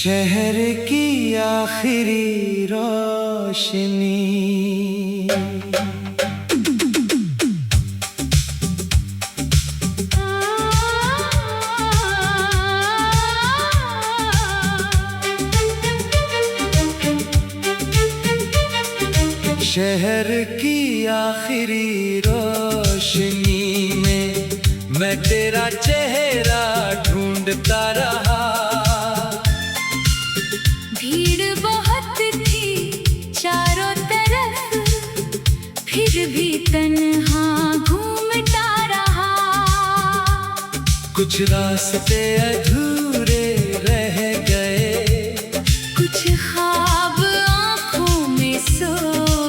शहर की आखिरी रोशनी। शहर की आखिरी रोशनी में मैं तेरा चेहरा ढूंढता रहा। भीड़ बहुत थी चारों तरफ, फिर भी तन्हा घूमता रहा। कुछ रास्ते अधूरे रह गए, कुछ ख्वाब आँखों में सो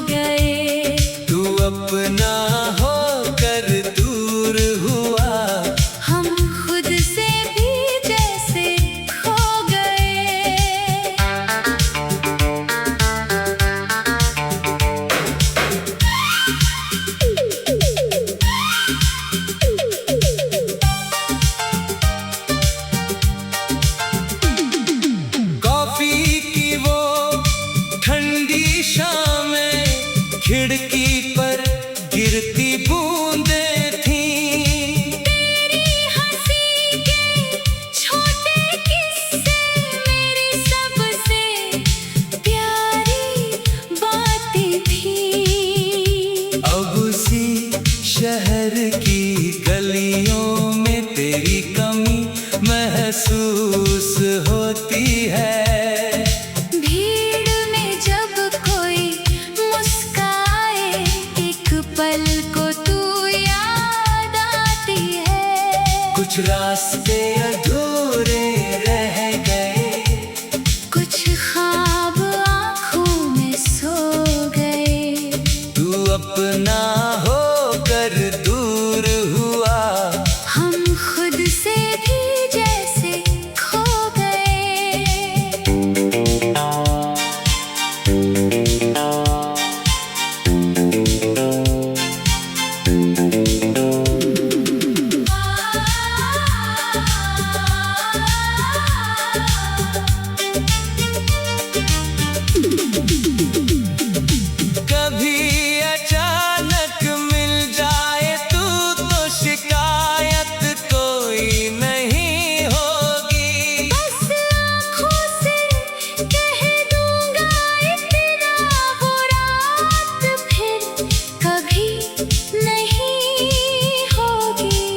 गए। तू अपना होकर दूर हुआ, हम खुद से भी जैसे खो गए। कॉफी की वो ठंडी शामें, खिड़की पर गिरती बूंदें थीं। तेरी हंसी के छोटे किस्से मेरी सबसे प्यारी बातें थी। अब उसी शहर की गलियों में तेरी कमी महसूस होती है। भीड़ में जब कोई मुस्काए, एक पल को तू याद आती है। कुछ रास्ते अधूरे रह गए, कुछ ख्वाब आँखों में सो गए। तू अपना होकर दूर हुआ, हम खुद से भी जैसे खो गए। कभी अचानक मिल जाए तू तो शिकायत कोई नहीं होगी। बस आँखों से कह दूंगा इतना, वो रात फिर कभी नहीं होगी।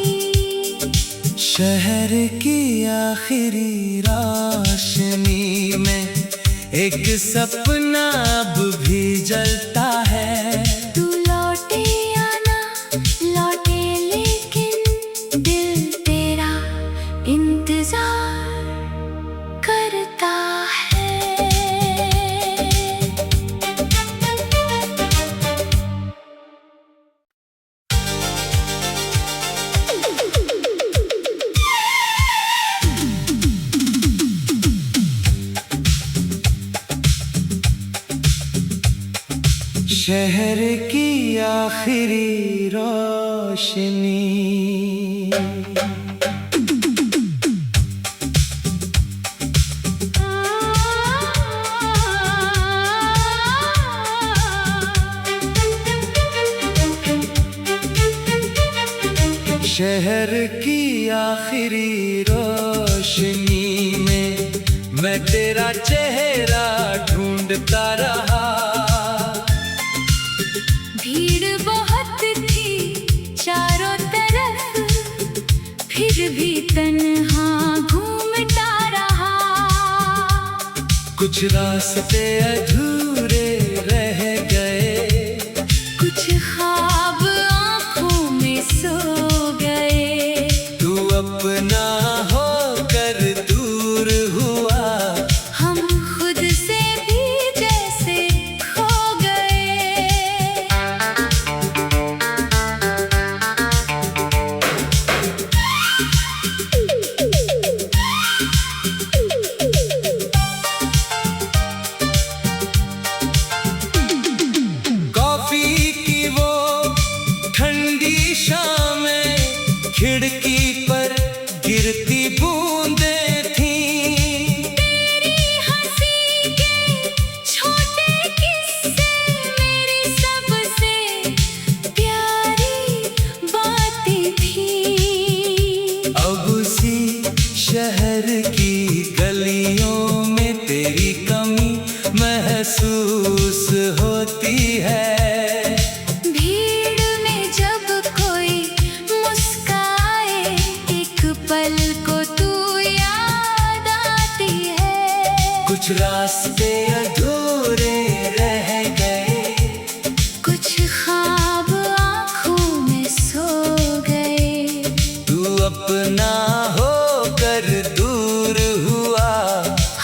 शहर की आखिरी रोशनी में एक सपना अब भी जलता है। तू लौटे आना लौटे, लेकिन दिल तेरा इंतजार करता है। शहर की आखिरी रोशनी। शहर की आखिरी रोशनी में मैं तेरा चेहरा ढूंढता रहा। भीड़ बहुत थी चारों तरफ, फिर भी तन्हा घूमता रहा। कुछ रास्ते अधूरे रह गए, कुछ ख्वाब आँखों में सो गए। तू अपना होकर दूर हुआ, हम खुद से भी जैसे खो गए। कॉफी की वो ठंडी शामें, खिड़की पर गिरती बूंदें थीं। तेरी महसूस होती है। भीड़ में जब कोई मुस्काए, एक पल को तू याद आती है। कुछ रास्ते अधूरे रह गए, कुछ ख्वाब आँखों में सो गए। तू अपना होकर दूर हुआ,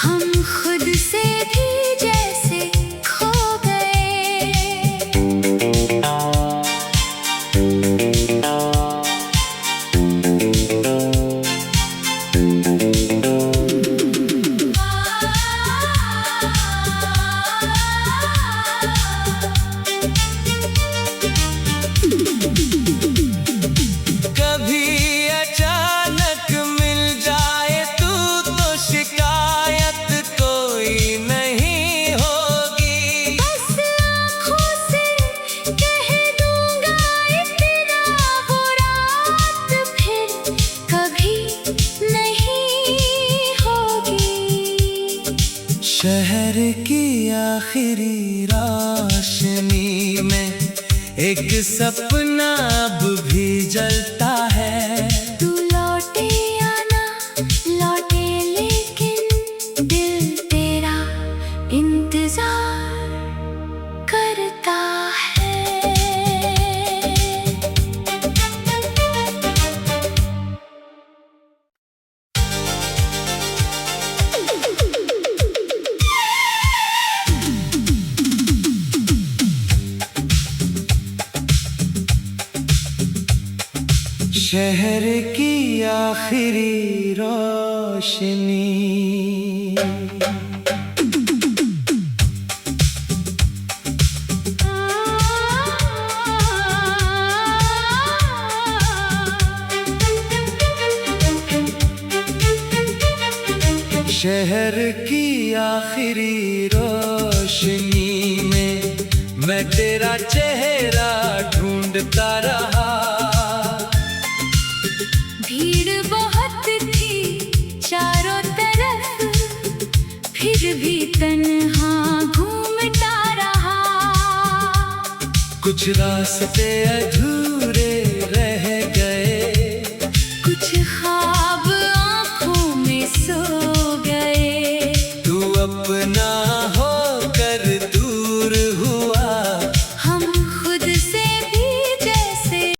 हम खुद से भी जैसे खो गए। कभी अचानक मिल जाए तू तो शिकायत कोई नहीं होगी। बस आँखों से कह दूंगा इतना, वो रात फिर कभी नहीं होगी। शहर की आखिरी रोशनी में एक सपना अब भी जलता है। तू लौटे आना लौटे, लेकिन दिल तेरा इंतजार करता है। शहर की आखिरी रोशनी। शहर की आखिरी रोशनी में मैं तेरा चेहरा ढूंढता रहा। भीड़ बहुत थी चारों तरफ, फिर भी तन्हा घूमता रहा। कुछ रास्ते अधूरे